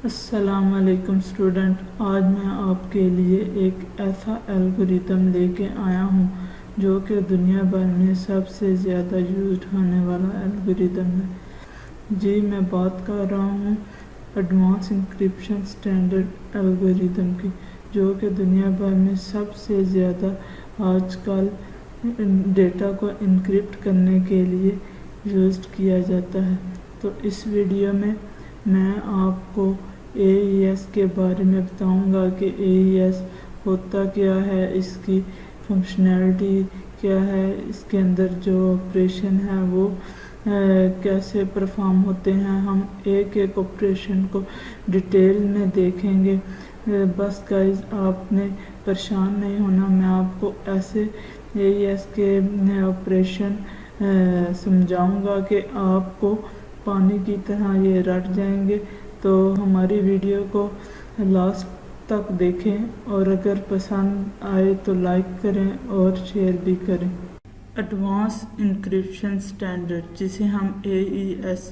अस्सलामुअलैकुम स्टूडेंट, आज मैं आपके लिए एक ऐसा एल्गोरिदम लेके आया हूँ जो कि दुनिया भर में सबसे ज़्यादा यूज्ड होने वाला एल्गोरिदम है। जी, मैं बात कर रहा हूँ एडवांस इंक्रिप्शन स्टैंडर्ड एल्गोरिदम की, जो कि दुनिया भर में सबसे ज़्यादा आजकल डेटा को इनक्रिप्ट करने के लिए यूज़ किया जाता है। तो इस वीडियो में मैं आपको AES के बारे में बताऊंगा कि AES होता क्या है, इसकी फंक्शनैलिटी क्या है, इसके अंदर जो ऑपरेशन है वो कैसे परफॉर्म होते हैं। हम एक एक ऑपरेशन को डिटेल में देखेंगे। बस गाइस, आपने परेशान नहीं होना, मैं आपको ऐसे AES के ऑपरेशन समझाऊंगा कि आपको पानी की तरह ये रट जाएंगे। तो हमारी वीडियो को लास्ट तक देखें और अगर पसंद आए तो लाइक करें और शेयर भी करें। एडवांस इंक्रिप्शन स्टैंडर्ड, जिसे हम AES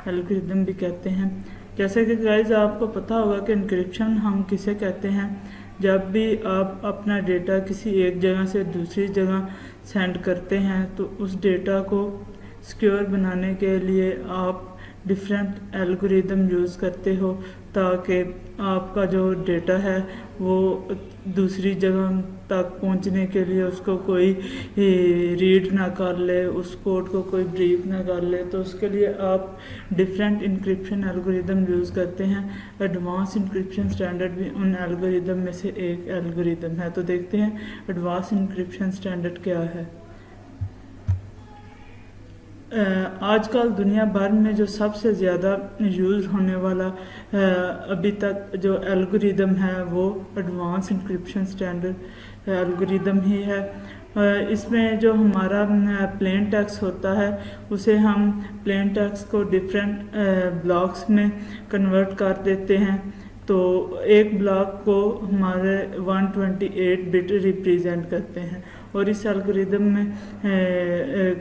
एल्गोरिदम भी कहते हैं। जैसे कि गाइस आपको पता होगा कि इंक्रिप्शन हम किसे कहते हैं। जब भी आप अपना डेटा किसी एक जगह से दूसरी जगह सेंड करते हैं तो उस डेटा को सिक्योर बनाने के लिए आप डिफरेंट एल्गोरिदम यूज़ करते हो, ताकि आपका जो डेटा है वो दूसरी जगह तक पहुंचने के लिए उसको कोई रीड ना कर ले, उस कोड को कोई ब्रेक ना कर ले। तो उसके लिए आप डिफरेंट इंक्रिप्शन एल्गोरिदम यूज़ करते हैं। एडवांस इंक्रिप्शन स्टैंडर्ड भी उन एल्गोरिदम में से एक एल्गोरिदम है। तो देखते हैं एडवांस इंक्रिप्शन स्टैंडर्ड क्या है। आजकल दुनिया भर में जो सबसे ज़्यादा यूज़ होने वाला अभी तक जो एल्गोरिदम है वो एडवांस इंक्रिप्शन स्टैंडर्ड एल्गोरिदम ही है। इसमें जो हमारा प्लेन टेक्स्ट होता है उसे हम प्लेन टेक्स्ट को डिफरेंट ब्लॉक्स में कन्वर्ट कर देते हैं। तो एक ब्लॉक को हमारे 128 बिट रिप्रेजेंट करते हैं और इस एल्गोरिदम में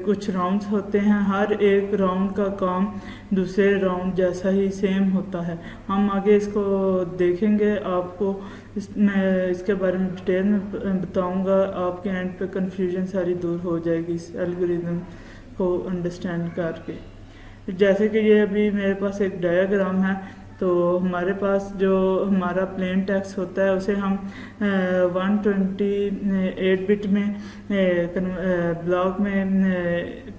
कुछ राउंड्स होते हैं। हर एक राउंड का काम दूसरे राउंड जैसा ही सेम होता है। हम आगे इसको देखेंगे, आपको मैं इसके बारे में डिटेल में बताऊंगा। आपके एंड पे कंफ्यूजन सारी दूर हो जाएगी इस एल्गोरिदम को अंडरस्टैंड करके। जैसे कि ये अभी मेरे पास एक डायग्राम है, तो हमारे पास जो हमारा प्लेन टेक्स्ट होता है उसे हम 128 बिट में ब्लॉक में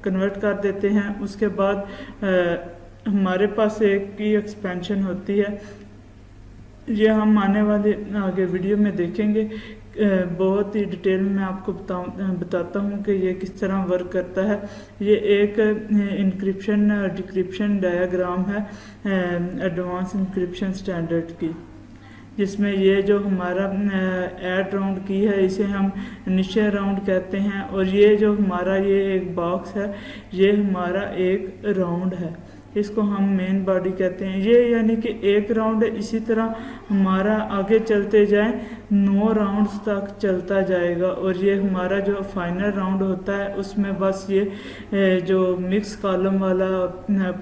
कन्वर्ट कर देते हैं। उसके बाद हमारे पास एक की एक्सपेंशन होती है, ये हम आने वाले आगे वीडियो में देखेंगे। बहुत ही डिटेल में आपको बताता हूँ कि ये किस तरह वर्क करता है। ये एक इंक्रिप्शन डिक्रिप्शन डायग्राम है एडवांस इंक्रिप्शन स्टैंडर्ड की, जिसमें ये जो हमारा ऐड राउंड की है इसे हम इनिशियल राउंड कहते हैं, और ये जो हमारा ये एक बॉक्स है ये हमारा एक राउंड है, इसको हम मेन बॉडी कहते हैं। ये यानी कि एक राउंड है। इसी तरह हमारा आगे चलते जाए 9 राउंड्स तक चलता जाएगा, और ये हमारा जो फाइनल राउंड होता है उसमें बस ये जो मिक्स कॉलम वाला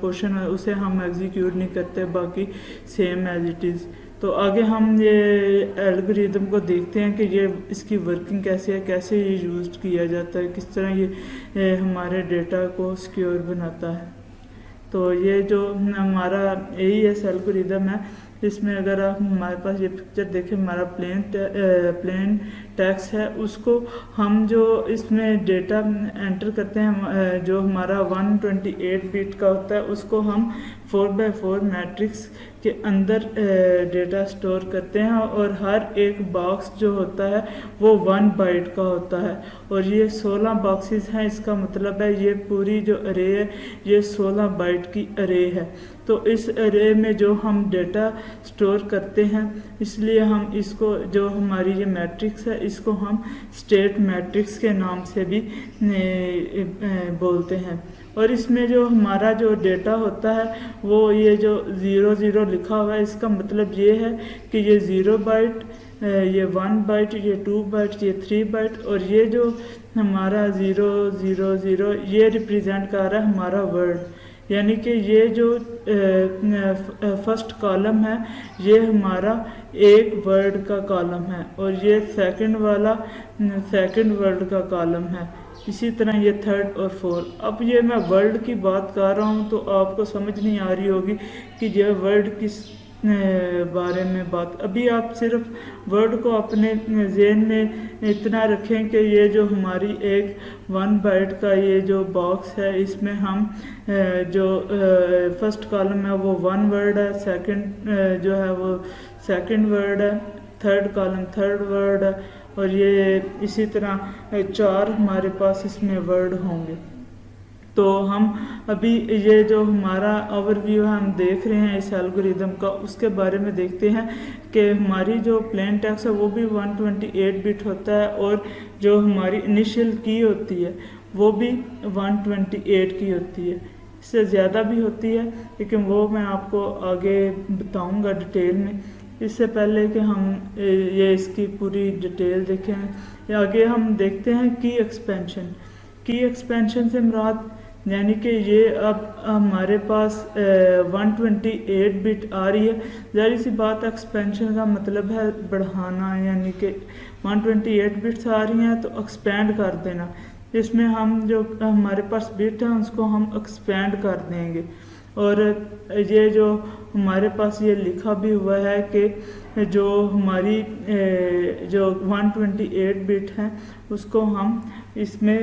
पोर्शन है उसे हम एग्जीक्यूट नहीं करते, बाकी सेम एज इट इज़। तो आगे हम ये एल्गोरिदम को देखते हैं कि ये इसकी वर्किंग कैसे है, कैसे ये यूज़ किया जाता है, किस तरह ये हमारे डेटा को सिक्योर बनाता है। तो ये जो हमारा AES एल्गोरिदम है, इसमें अगर आप हमारे पास ये पिक्चर देखें, हमारा प्लेन टेक्स्ट है, उसको हम जो इसमें डेटा एंटर करते हैं जो हमारा 128 बिट का होता है उसको हम 4x4 मैट्रिक्स के अंदर डेटा स्टोर करते हैं, और हर एक बॉक्स जो होता है वो 1 बाइट का होता है, और ये 16 बॉक्सेस हैं। इसका मतलब है ये पूरी जो अरे है ये 16 बाइट की अरे है। तो इस अरे में जो हम डेटा स्टोर करते हैं, इसलिए हम इसको जो हमारी ये मैट्रिक्स है इसको हम स्टेट मैट्रिक्स के नाम से भी बोलते हैं। और इसमें जो हमारा जो डेटा होता है वो ये जो 00 लिखा हुआ है, इसका मतलब ये है कि ये 0 बाइट ये 1 बाइट, ये 2 बाइट, ये 3 बाइट, और ये जो हमारा 0 0 0 ये रिप्रेजेंट कर रहा है हमारा वर्ड। यानी कि ये जो फर्स्ट कॉलम है ये हमारा एक वर्ड का कॉलम है, और ये सेकंड वाला सेकंड वर्ड का कॉलम है। इसी तरह ये थर्ड और फोर्थ। अब ये मैं वर्ड की बात कर रहा हूँ तो आपको समझ नहीं आ रही होगी कि ये वर्ड किस बारे में बात। अभी आप सिर्फ वर्ड को अपने ज़हन में इतना रखें कि ये जो हमारी एक 1 बाइट का ये जो बॉक्स है इसमें हम जो फर्स्ट कॉलम है वो 1 वर्ड है, सेकंड जो है वो सेकंड वर्ड है, थर्ड कॉलम थर्ड वर्ड है, और ये इसी तरह 4 हमारे पास इसमें वर्ड होंगे। तो हम अभी ये जो हमारा ओवरव्यू है हम देख रहे हैं इस एल्गोरिदम का, उसके बारे में देखते हैं कि हमारी जो प्लेन टेक्स्ट है वो भी 128 बिट होता है, और जो हमारी इनिशियल की होती है वो भी 128 की होती है। इससे ज़्यादा भी होती है लेकिन वो मैं आपको आगे बताऊंगा डिटेल में। इससे पहले कि हम ये इसकी पूरी डिटेल देखें, आगे हम देखते हैं की एक्सपेंशन। की एक्सपेंशन से मुराद यानी कि ये अब हमारे पास 128 बिट आ रही है। ज़ाहिर सी बात एक्सपेंशन का मतलब है बढ़ाना, यानी कि 128 बिट्स आ रही हैं तो एक्सपेंड कर देना। इसमें हम जो हमारे पास बिट है उसको हम एक्सपेंड कर देंगे। और ये जो हमारे पास ये लिखा भी हुआ है कि जो हमारी जो 128 बिट है उसको हम इसमें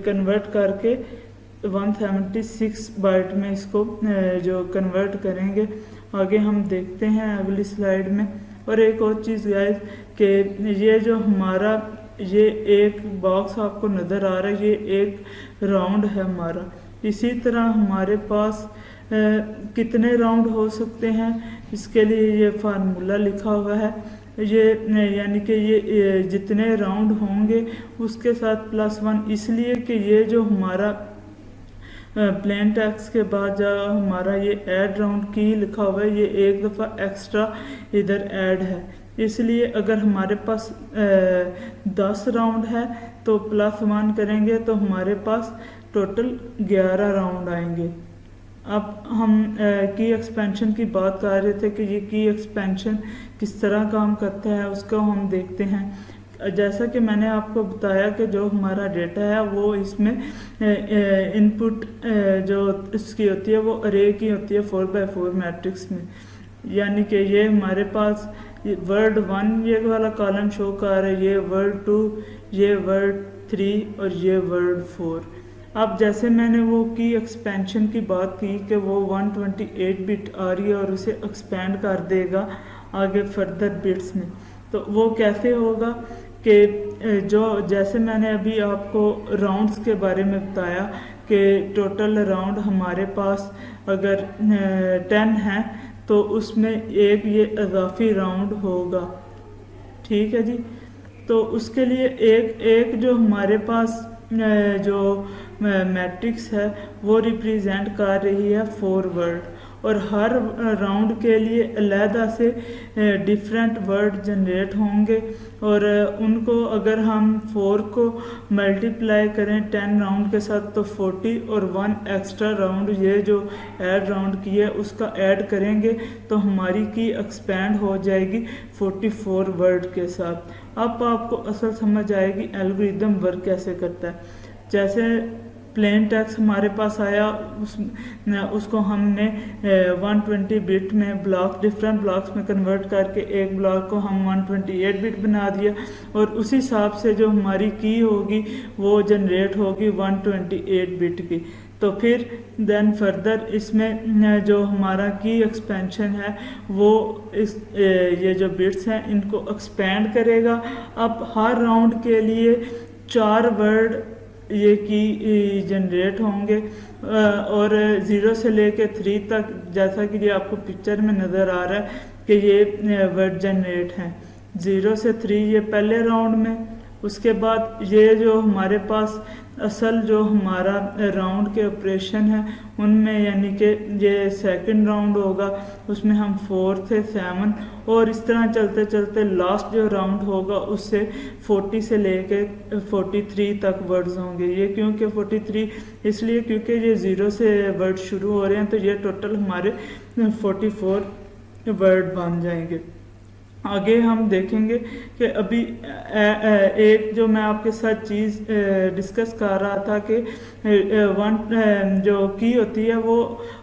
कन्वर्ट करके 176 बाइट में इसको जो कन्वर्ट करेंगे। आगे हम देखते हैं अगली स्लाइड में। और एक और चीज़ गाइस कि ये जो हमारा ये एक बॉक्स आपको नज़र आ रहा है ये एक राउंड है हमारा। इसी तरह हमारे पास कितने राउंड हो सकते हैं इसके लिए ये फार्मूला लिखा हुआ है। ये यानी कि ये जितने राउंड होंगे उसके साथ +1, इसलिए कि ये जो हमारा प्लेन टेक्स्ट के बाद जो हमारा ये ऐड राउंड की लिखा हुआ है ये एक दफ़ा एक्स्ट्रा इधर ऐड है। इसलिए अगर हमारे पास 10 राउंड है तो +1 करेंगे तो हमारे पास टोटल 11 राउंड आएंगे। अब हम की एक्सपेंशन की बात कर रहे थे कि ये की एक्सपेंशन किस तरह काम करता है उसको हम देखते हैं। जैसा कि मैंने आपको बताया कि जो हमारा डेटा है वो इसमें इनपुट जो इसकी होती है वो अरे की होती है 4x4 मैट्रिक्स में। यानी कि ये हमारे पास वर्ड 1 ये वाला कॉलम शो कर रहा है, ये वर्ड 2, ये वर्ड 3 और ये वर्ड 4। अब जैसे मैंने वो की एक्सपेंशन की बात की कि वो 128 बिट आ रही है और उसे एक्सपेंड कर देगा आगे फर्दर बिट्स में। तो वो कैसे होगा कि जो जैसे मैंने अभी आपको राउंड्स के बारे में बताया कि टोटल राउंड हमारे पास अगर 10 है तो उसमें एक ये इजाफी राउंड होगा, ठीक है जी। तो उसके लिए एक जो हमारे पास जो मैट्रिक्स है वो रिप्रेजेंट कर रही है 4 वर्ड, और हर राउंड के लिए अलहदा से डिफरेंट वर्ड जनरेट होंगे। और उनको अगर हम 4 को मल्टीप्लाई करें 10 राउंड के साथ तो 40, और 1 एक्स्ट्रा राउंड ये जो ऐड राउंड की है उसका ऐड करेंगे तो हमारी की एक्सपेंड हो जाएगी 44 वर्ड के साथ। अब आपको असल समझ आएगी एल्गोरिदम वर्क कैसे करता है। जैसे प्लेन टेक्स्ट हमारे पास आया उसको हमने 120 बिट में डिफरेंट ब्लॉक्स में कन्वर्ट करके एक ब्लॉक को हम 128 बिट बना दिया, और उसी हिसाब से जो हमारी की होगी वो जनरेट होगी 128 बिट की। तो फिर देन फर्दर इसमें जो हमारा की एक्सपेंशन है वो ये जो बिट्स हैं इनको एक्सपेंड करेगा। अब हर राउंड के लिए 4 वर्ड ये की जनरेट होंगे, और 0 से लेके 3 तक जैसा कि ये आपको पिक्चर में नज़र आ रहा है कि ये वर्ड जनरेट हैं। 0 से 3 ये पहले राउंड में, उसके बाद ये जो हमारे पास असल जो हमारा राउंड के ऑपरेशन है उनमें, यानी कि ये सेकंड राउंड होगा, उसमें हम 4 थे 7 और इस तरह चलते चलते लास्ट जो राउंड होगा उससे 40 से लेके 43 तक वर्ड्स होंगे। ये क्योंकि 43 इसलिए क्योंकि ये 0 से वर्ड शुरू हो रहे हैं, तो ये टोटल हमारे 44 वर्ड बन जाएंगे। आगे हम देखेंगे कि अभी एक जो मैं आपके साथ चीज़ डिस्कस कर रहा था कि जो की होती है वो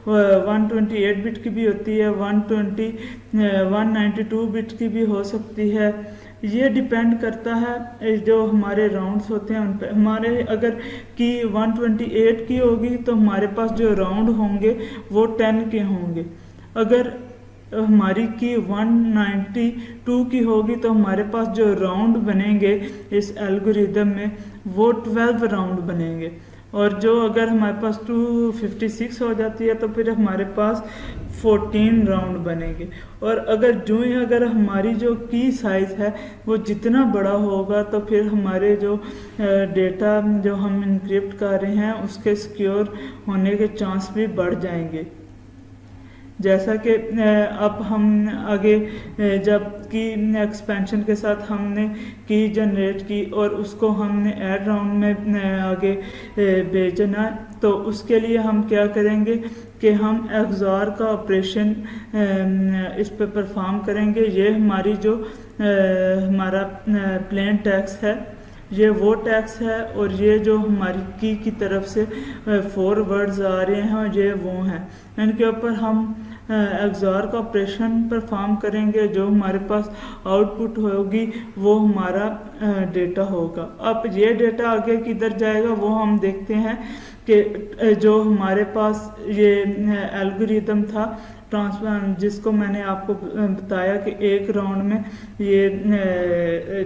128 बिट की भी होती है, 192 बिट की भी हो सकती है। ये डिपेंड करता है जो हमारे राउंड्स होते हैं उन पर। हमारे अगर की 128 की होगी तो हमारे पास जो राउंड होंगे वो 10 के होंगे। अगर हमारी की 192 की होगी तो हमारे पास जो राउंड बनेंगे इस एल्गोरिदम में वो 12 राउंड बनेंगे। और जो अगर हमारे पास 256 हो जाती है तो फिर हमारे पास 14 राउंड बनेंगे। और अगर हमारी जो की साइज है वो जितना बड़ा होगा तो फिर हमारे जो डेटा जो हम इनक्रिप्ट कर रहे हैं उसके सिक्योर होने के चांस भी बढ़ जाएंगे। जैसा कि अब हम आगे जब की एक्सपेंशन के साथ हमने की जनरेट की और उसको हमने ऐड राउंड में आगे भेजना, तो उसके लिए हम क्या करेंगे कि हम एक्सॉर का ऑपरेशन इस पे परफॉर्म करेंगे। ये हमारी जो हमारा प्लेन टेक्स्ट है ये वो टैक्स है और ये जो हमारी की तरफ से 4 वर्ड्स आ रहे हैं ये वो हैं। इनके ऊपर हम एक्सॉर का ऑपरेशन परफॉर्म करेंगे। जो हमारे पास आउटपुट होगी वो हमारा डेटा होगा। अब ये डेटा आगे किधर जाएगा वो हम देखते हैं कि जो हमारे पास ये एल्गोरिदम था ट्रांसफर, जिसको मैंने आपको बताया कि एक राउंड में ये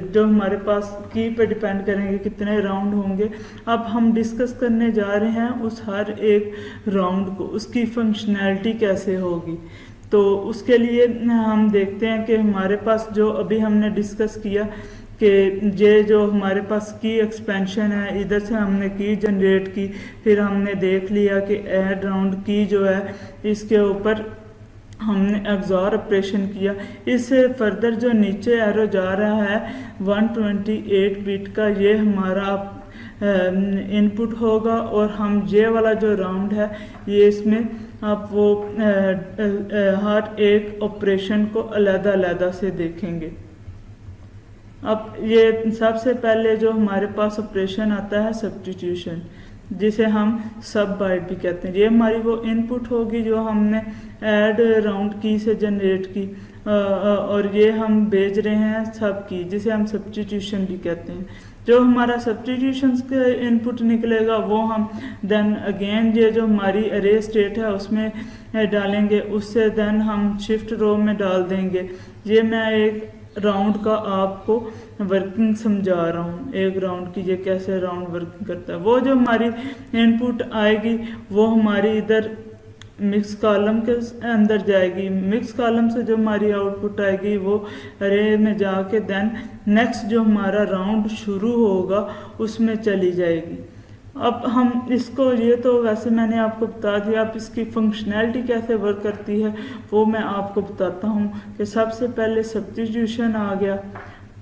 जो हमारे पास की पे डिपेंड करेंगे कितने राउंड होंगे। अब हम डिस्कस करने जा रहे हैं उस हर एक राउंड को, उसकी फंक्शनैलिटी कैसे होगी। तो उसके लिए हम देखते हैं कि हमारे पास जो अभी हमने डिस्कस किया कि ये जो हमारे पास की एक्सपेंशन है, इधर से हमने की जनरेट की, फिर हमने देख लिया कि ऐड राउंड की जो है इसके ऊपर हमने एक्सॉर ऑपरेशन किया। इससे फर्दर जो नीचे एरो जा रहा है 128 बिट का, ये हमारा इनपुट होगा और हम ये वाला जो राउंड है ये इसमें आप वो हर एक ऑपरेशन को अलग-अलग से देखेंगे। अब ये सबसे पहले जो हमारे पास ऑपरेशन आता है सब्स्टिट्यूशन, जिसे हम सब बाइट भी कहते हैं। ये हमारी वो इनपुट होगी जो हमने ऐड राउंड की से जनरेट की और ये हम भेज रहे हैं सब की, जिसे हम सब्स्टिट्यूशन भी कहते हैं। जो हमारा सब्स्टिट्यूशन का इनपुट निकलेगा वो हम देन अगेन ये जो हमारी अरे स्टेट है उसमें डालेंगे, उससे देन हम शिफ्ट रो में डाल देंगे। ये मैं एक राउंड का आपको वर्किंग समझा रहा हूँ, एक राउंड की ये कैसे राउंड वर्किंग करता है। वो जो हमारी इनपुट आएगी वो हमारी इधर मिक्स कॉलम के अंदर जाएगी। मिक्स कॉलम से जो हमारी आउटपुट आएगी वो अरे में जाके देन नेक्स्ट जो हमारा राउंड शुरू होगा उसमें चली जाएगी। अब हम इसको, ये तो वैसे मैंने आपको बता दिया, अब इसकी फंक्शनैलिटी कैसे वर्क करती है वो मैं आपको बताता हूँ। कि सबसे पहले सब्स्टिट्यूशन आ गया,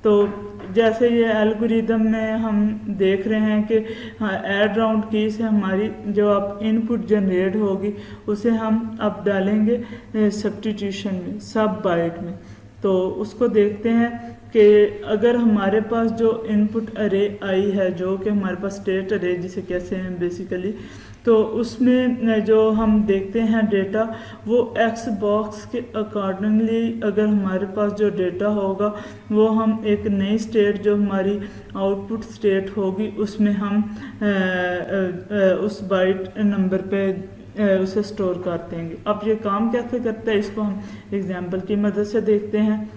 तो जैसे ये एल्गोरिदम में हम देख रहे हैं कि ऐड राउंड की से हमारी जो अब इनपुट जनरेट होगी उसे हम अब डालेंगे सब्स्टिट्यूशन में, सब बाइट में। तो उसको देखते हैं कि अगर हमारे पास जो इनपुट अरे आई है, जो कि हमारे पास स्टेट अरे जिसे कहते हैं बेसिकली, तो उसमें जो हम देखते हैं डेटा वो एक्स बॉक्स के अकॉर्डिंगली अगर हमारे पास जो डेटा होगा वो हम एक नई स्टेट जो हमारी आउटपुट स्टेट होगी उसमें हम उस बाइट नंबर पे उसे स्टोर कर देंगे। अब ये काम कैसे करता है इसको हम एग्जाम्पल की मदद से देखते हैं।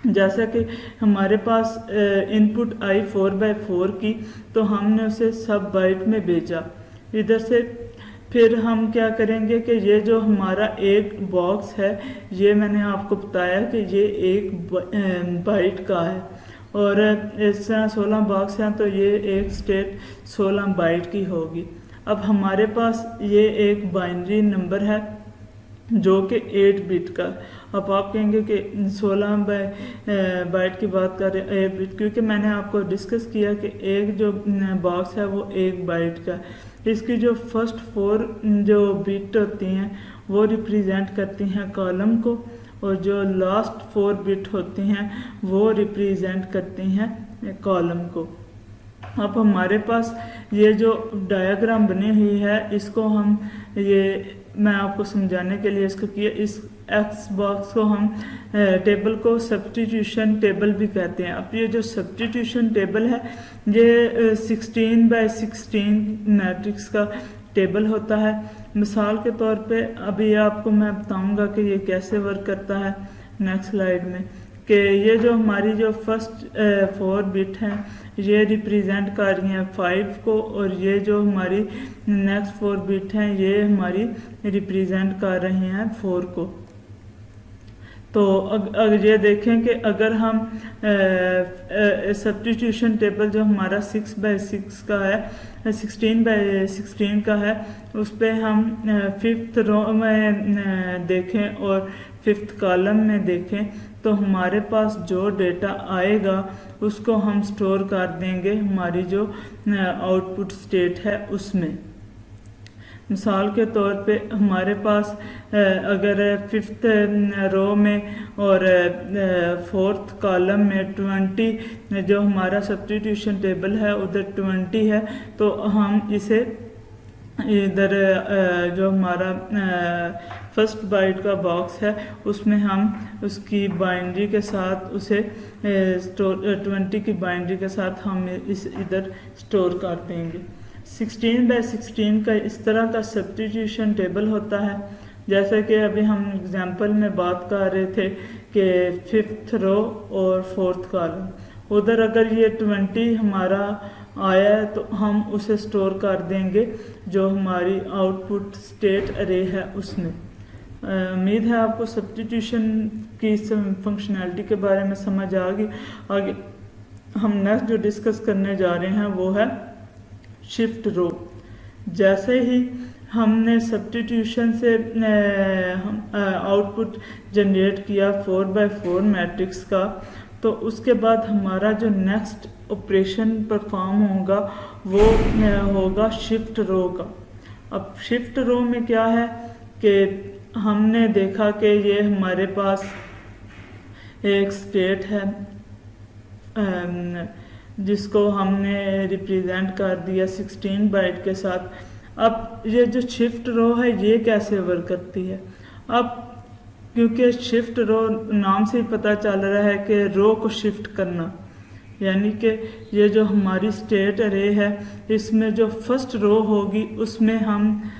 जैसा कि हमारे पास इनपुट आई 4x4 की, तो हमने उसे सब बाइट में भेजा इधर से। फिर हम क्या करेंगे कि ये जो हमारा एक बॉक्स है ये मैंने आपको बताया कि ये एक बाइट का है और इस तरह 16 बॉक्स हैं, तो ये एक स्टेट 16 बाइट की होगी। अब हमारे पास ये एक बाइनरी नंबर है जो कि 8 बिट का। अब आप कहेंगे कि 16 बाइट की बात कर रहे हैं 8 बिट, क्योंकि मैंने आपको डिस्कस किया कि एक जो बॉक्स है वो 1 बाइट का। इसकी जो फर्स्ट 4 जो बिट होती हैं वो रिप्रेजेंट करती हैं कॉलम को, और जो लास्ट 4 बिट होती हैं वो रिप्रेजेंट करती हैं कॉलम को। अब हमारे पास ये जो डायग्राम बनी हुई है, इसको हम मैं आपको समझाने के लिए इसको किया। इस एक्स बॉक्स को हम टेबल को सब्स्टिट्यूशन टेबल भी कहते हैं। अब ये जो सब्स्टिट्यूशन टेबल है ये 16 बाय 16 मैट्रिक्स का टेबल होता है। मिसाल के तौर पे अभी आपको मैं बताऊंगा कि ये कैसे वर्क करता है नेक्स्ट स्लाइड में, कि ये जो हमारी जो फर्स्ट 4 बिट हैं ये रिप्रेजेंट कर रही हैं 5 को, और ये जो हमारी नेक्स्ट 4 बिट हैं ये हमारी रिप्रेजेंट कर रही हैं 4 को। तो अगर ये देखें कि अगर हम सब्स्टिट्यूशन टेबल जो हमारा 6 बाय 6 का है, 16 बाय 16 का है, उस पर हम 5th रो में देखें और 5th कॉलम में देखें, तो हमारे पास जो डेटा आएगा उसको हम स्टोर कर देंगे हमारी जो आउटपुट स्टेट है उसमें। मिसाल के तौर पे हमारे पास अगर 5th रो में और 4th कॉलम में 20 जो हमारा सब्स्टिट्यूशन टेबल है उधर 20 है, तो हम इसे इधर जो हमारा फर्स्ट बाइट का बॉक्स है उसमें हम उसकी बाइनरी के साथ उसे 20 की बाइनरी के साथ हम इस इधर स्टोर कर देंगे। 16 बाय 16 का इस तरह का सब्स्टिट्यूशन टेबल होता है। जैसे कि अभी हम एग्जांपल में बात कर रहे थे कि 5th रो और 4th कॉलम, उधर अगर ये 20 हमारा आया है तो हम उसे स्टोर कर देंगे जो हमारी आउटपुट स्टेट अरे है उसमें। उम्मीद है आपको सब्स्टिट्यूशन की फंक्शनैलिटी के बारे में समझ आ गई। आगे हम नेक्स्ट जो डिस्कस करने जा रहे हैं वो है शिफ्ट रो। जैसे ही हमने सब्स्टिट्यूशन से आउटपुट जनरेट किया 4 बाय 4 मैट्रिक्स का, तो उसके बाद हमारा जो नेक्स्ट ऑपरेशन परफॉर्म होगा वो होगा शिफ्ट रो का। अब शिफ्ट रो में क्या है कि हमने देखा कि ये हमारे पास एक स्टेट है जिसको हमने रिप्रेजेंट कर दिया 16 बाइट के साथ। अब ये जो शिफ्ट रो है ये कैसे वर्क करती है? अब क्योंकि शिफ्ट रो नाम से ही पता चल रहा है कि रो को शिफ्ट करना, यानी कि ये जो हमारी स्टेट अरे है इसमें जो फर्स्ट रो होगी उसमें हम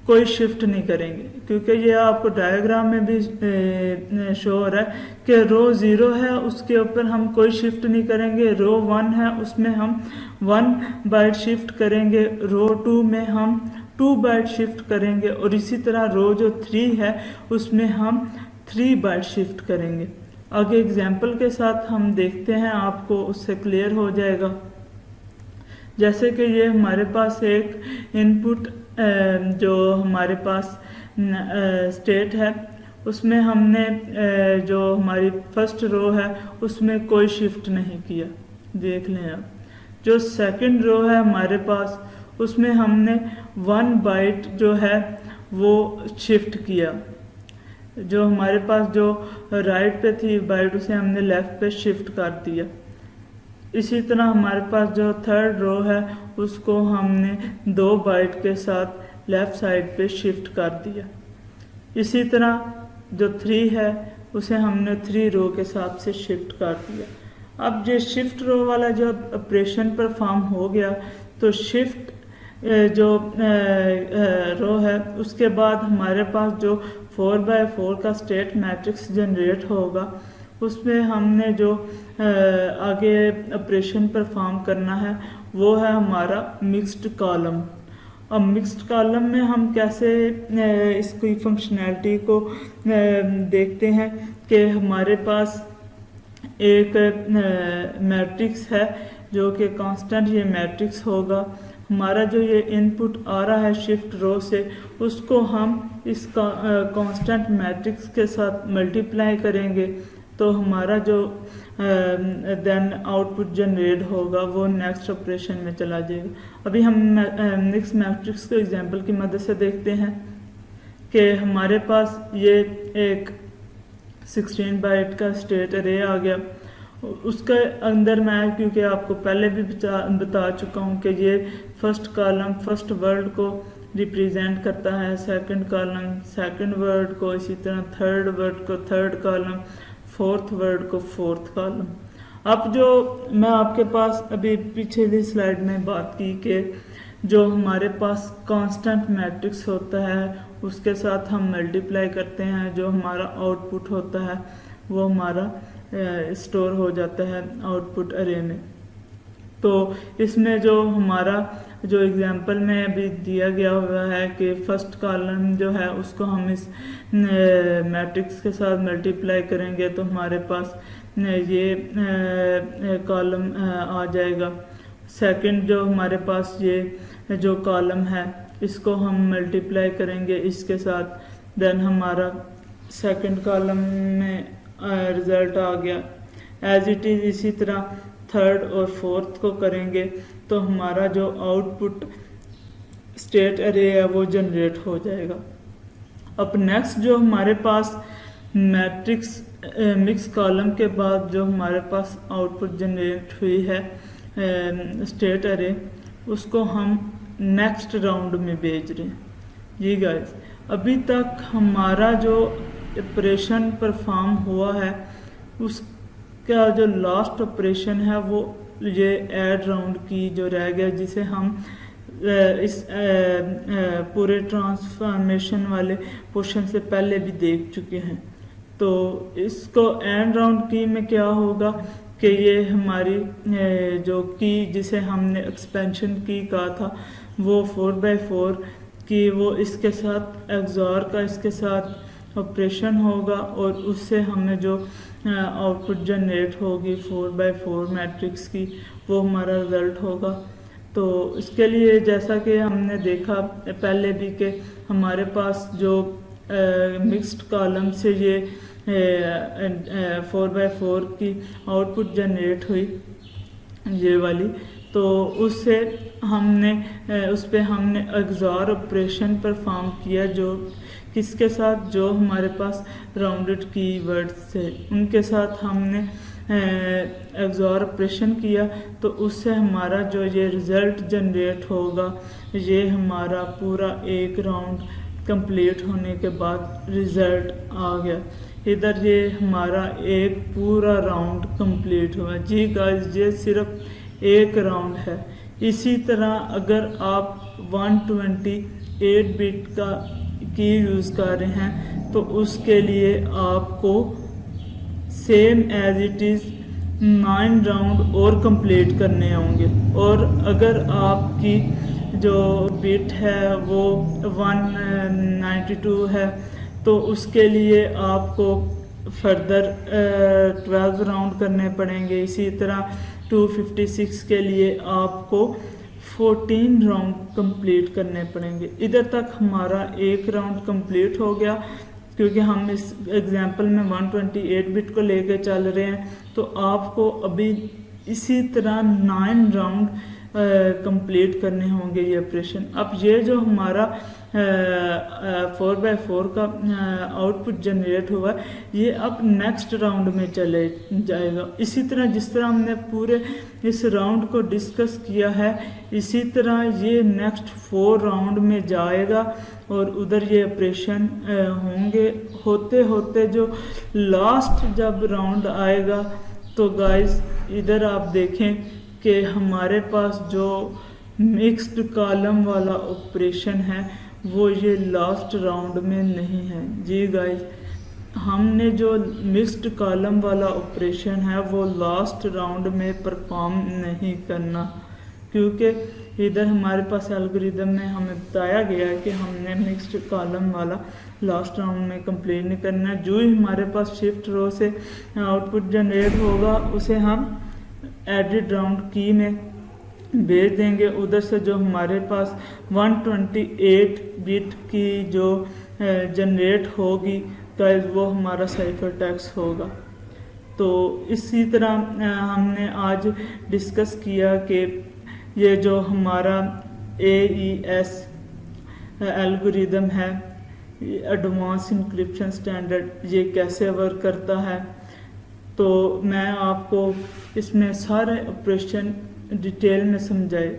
कोई शिफ्ट नहीं करेंगे, क्योंकि ये आपको डायग्राम में भी शो हो रहा है कि रो 0 है उसके ऊपर हम कोई शिफ्ट नहीं करेंगे। रो 1 है उसमें हम 1 बाइट शिफ्ट करेंगे, रो 2 में हम 2 बाइट शिफ्ट करेंगे, और इसी तरह रो जो 3 है उसमें हम 3 बाइट शिफ्ट करेंगे। आगे एग्जाम्पल के साथ हम देखते हैं, आपको उससे क्लियर हो जाएगा। जैसे कि ये हमारे पास एक इनपुट जो हमारे पास स्टेट है उसमें हमने जो हमारी फर्स्ट रो है उसमें कोई शिफ्ट नहीं किया। देख लें आप, जो सेकंड रो है हमारे पास उसमें हमने 1 बाइट जो है वो शिफ्ट किया। जो हमारे पास जो राइट पे थी बाइट उसे हमने लेफ्ट पे शिफ्ट कर दिया। इसी तरह हमारे पास जो थर्ड रो है उसको हमने 2 बाइट के साथ लेफ्ट साइड पे शिफ्ट कर दिया। इसी तरह जो 3 है उसे हमने 3 रो के साथ से शिफ्ट कर दिया। अब जो शिफ्ट रो वाला जो ऑपरेशन परफॉर्म हो गया, तो शिफ्ट जो रो है उसके बाद हमारे पास जो 4 बाय 4 का स्टेट मैट्रिक्स जनरेट होगा उसमें हमने जो आगे ऑपरेशन परफॉर्म करना है वो है हमारा मिक्स्ड कॉलम। अब मिक्स्ड कॉलम में हम कैसे इसकी फंक्शनैलिटी को देखते हैं कि हमारे पास एक मैट्रिक्स है जो कि कांस्टेंट ये मैट्रिक्स होगा। हमारा जो ये इनपुट आ रहा है शिफ्ट रो से, उसको हम इस कांस्टेंट मैट्रिक्स के साथ मल्टीप्लाई करेंगे तो हमारा जो देन आउटपुट जनरेट होगा वो नेक्स्ट ऑपरेशन में चला जाएगा। अभी हम नेक्स्ट मैट्रिक्स को एग्जांपल की मदद से देखते हैं कि हमारे पास ये एक 16 बाइट का स्टेट अरे आ गया। उसके अंदर मैं क्योंकि आपको पहले भी बता चुका हूँ कि ये फर्स्ट कॉलम फर्स्ट वर्ड को रिप्रेजेंट करता है, सेकंड कॉलम सेकंड वर्ड को, इसी तरह थर्ड वर्ड को थर्ड कॉलम, फोर्थ वर्ड को फोर्थ कॉलम। अब जो मैं आपके पास अभी पिछली स्लाइड में बात की कि जो हमारे पास कांस्टेंट मैट्रिक्स होता है उसके साथ हम मल्टीप्लाई करते हैं, जो हमारा आउटपुट होता है वो हमारा स्टोर हो जाता है आउटपुट अरे में। तो इसमें जो हमारा जो एग्जांपल में अभी दिया गया हुआ है कि फर्स्ट कॉलम जो है उसको हम इस मैट्रिक्स के साथ मल्टीप्लाई करेंगे तो हमारे पास ये कॉलम आ जाएगा। सेकंड जो हमारे पास ये जो कॉलम है इसको हम मल्टीप्लाई करेंगे इसके साथ, देन हमारा सेकंड कॉलम में रिजल्ट आ गया एज इट इज। इसी तरह थर्ड और फोर्थ को करेंगे तो हमारा जो आउटपुट स्टेट अरे है वो जनरेट हो जाएगा। अब नेक्स्ट जो हमारे पास मैट्रिक्स मिक्स कॉलम के बाद जो हमारे पास आउटपुट जनरेट हुई है स्टेट अरे, उसको हम नेक्स्ट राउंड में भेज रहे हैं। जी गाइस, अभी तक हमारा जो ऑपरेशन परफॉर्म हुआ है उसका जो लास्ट ऑपरेशन है वो ये ऐड राउंड की जो रह गया, जिसे हम इस पूरे ट्रांसफॉर्मेशन वाले पोर्शन से पहले भी देख चुके हैं। तो इसको एंड राउंड की में क्या होगा कि ये हमारी जो की जिसे हमने एक्सपेंशन की कहा था वो 4/4 की, वो इसके साथ एक्सॉर का इसके साथ ऑपरेशन होगा और उससे हमें जो आउटपुट जनरेट होगी 4/4 मैट्रिक्स की वो हमारा रिजल्ट होगा। तो इसके लिए जैसा कि हमने देखा पहले भी कि हमारे पास जो मिक्स्ड कॉलम से ये 4/4 की आउटपुट जनरेट हुई ये वाली, तो उससे हमने उस पर हमने एक्सॉर ऑपरेशन परफॉर्म किया जो किसके साथ, जो हमारे पास राउंडेड की वर्ड्स थे उनके साथ हमने एक्सॉर ऑपरेशन किया। तो उससे हमारा जो ये रिज़ल्ट जनरेट होगा ये हमारा पूरा एक राउंड कंप्लीट होने के बाद रिज़ल्ट आ गया। इधर ये हमारा एक पूरा राउंड कंप्लीट हुआ। जी गाइस, ये सिर्फ एक राउंड है। इसी तरह अगर आप 128 बिट का की यूज़ कर रहे हैं तो उसके लिए आपको same as it is 9 round और कंप्लीट करने होंगे। और अगर आपकी जो बिट है वो 192 है तो उसके लिए आपको फर्दर 12 राउंड करने पड़ेंगे। इसी तरह 256 के लिए आपको 14 राउंड कंप्लीट करने पड़ेंगे। इधर तक हमारा एक राउंड कंप्लीट हो गया क्योंकि हम इस एग्जांपल में 128 बिट को लेकर चल रहे हैं। तो आपको अभी इसी तरह 9 राउंड कंप्लीट करने होंगे ये ऑपरेशन। अब ये जो हमारा 4/4 का आउटपुट जनरेट हुआ ये अब नेक्स्ट राउंड में चले जाएगा। इसी तरह जिस तरह हमने पूरे इस राउंड को डिस्कस किया है इसी तरह ये नेक्स्ट 4 राउंड में जाएगा और उधर ये ऑपरेशन होंगे। होते होते जो लास्ट जब राउंड आएगा तो गाइस इधर आप देखें कि हमारे पास जो मिक्स्ड कॉलम वाला ऑपरेशन है वो ये लास्ट राउंड में नहीं है। जी गाइस, हमने जो मिक्स्ड कॉलम वाला ऑपरेशन है वो लास्ट राउंड में परफॉर्म नहीं करना क्योंकि इधर हमारे पास एल्गोरिदम में हमें बताया गया है कि हमने मिक्स्ड कॉलम वाला लास्ट राउंड में कंप्लीट नहीं करना है। जो ही हमारे पास शिफ्ट रो से आउटपुट जनरेट होगा उसे हम एडिट राउंड की में भेज देंगे। उधर से जो हमारे पास 128 बिट की जो जनरेट होगी गाइस वो हमारा साइफर टेक्स्ट होगा। तो इसी तरह हमने आज डिस्कस किया कि ये जो हमारा AES एल्गोरिदम है, एडवांस इंक्रिप्शन स्टैंडर्ड, ये कैसे वर्क करता है। तो मैं आपको इसमें सारे ऑपरेशन डिटेल में समझाए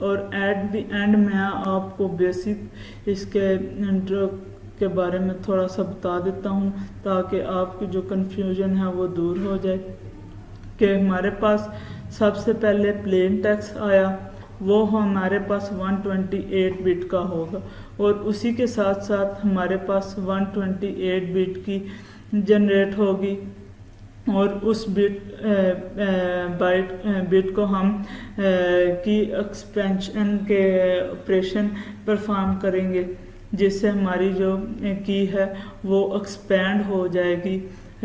और एट द एंड मैं आपको बेसिक इसके इंट्रो के बारे में थोड़ा सा बता देता हूँ ताकि आपकी जो कन्फ्यूजन है वो दूर हो जाए। कि हमारे पास सबसे पहले प्लेन टेक्स्ट आया, वो हमारे पास 128 बिट का होगा और उसी के साथ साथ हमारे पास 128 बिट की जनरेट होगी और उस बिट को हम की एक्सपेंशन के ऑपरेशन परफॉर्म करेंगे जिससे हमारी जो की है वो एक्सपेंड हो जाएगी,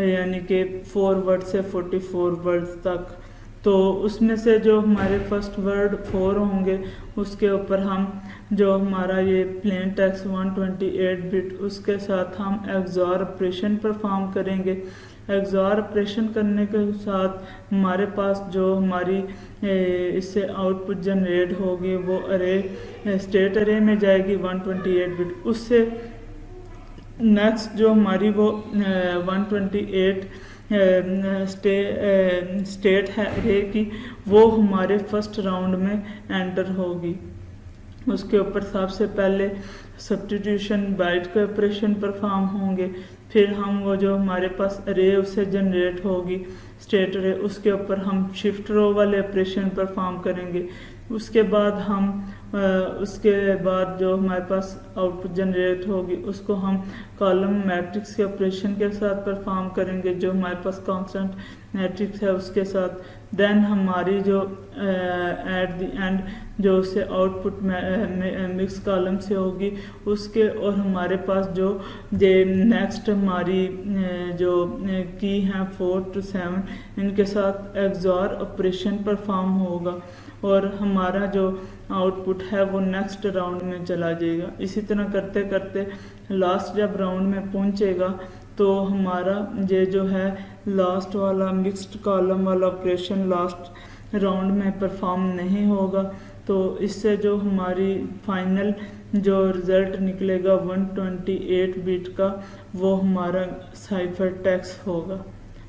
यानी कि 4 वर्ड से 44 वर्ड तक। तो उसमें से जो हमारे फर्स्ट वर्ड 4 होंगे उसके ऊपर हम जो हमारा ये प्लेन टेक्स्ट 128 बिट उसके साथ हम एक्सॉर ऑपरेशन परफॉर्म करेंगे। एक्सॉर ऑपरेशन करने के साथ हमारे पास जो हमारी इससे आउटपुट जनरेट होगी वो अरे स्टेट अरे में जाएगी 128 बिट। उससे नेक्स्ट जो हमारी वो 128 स्टेट है अरे की, वो हमारे फर्स्ट राउंड में एंटर होगी। उसके ऊपर सबसे पहले सब्स्टिट्यूशन बाइट के ऑपरेशन परफॉर्म होंगे, फिर हम वो जो हमारे पास अरे उससे जनरेट होगी स्टेट अरे, उसके ऊपर हम शिफ्ट रो वाले ऑपरेशन परफॉर्म करेंगे। उसके बाद जो हमारे पास आउटपुट जनरेट होगी उसको हम कॉलम मैट्रिक्स के ऑपरेशन के साथ परफॉर्म करेंगे, जो हमारे पास कांस्टेंट मैट्रिक्स है उसके साथ। देन हमारी जो एट द एंड जो उससे आउटपुट मिक्स कॉलम से होगी उसके, और हमारे पास जो नेक्स्ट हमारी जो की हैं 4 to 7 इनके साथ एक्सॉर ऑपरेशन परफॉर्म होगा और हमारा जो आउटपुट है वो नेक्स्ट राउंड में चला जाएगा। इसी तरह करते करते लास्ट जब राउंड में पहुंचेगा तो हमारा ये जो है लास्ट वाला मिक्स्ड कॉलम वाला ऑपरेशन लास्ट राउंड में परफॉर्म नहीं होगा। तो इससे जो हमारी फाइनल जो रिज़ल्ट निकलेगा 128 बिट का, वो हमारा साइफर टेक्स्ट होगा।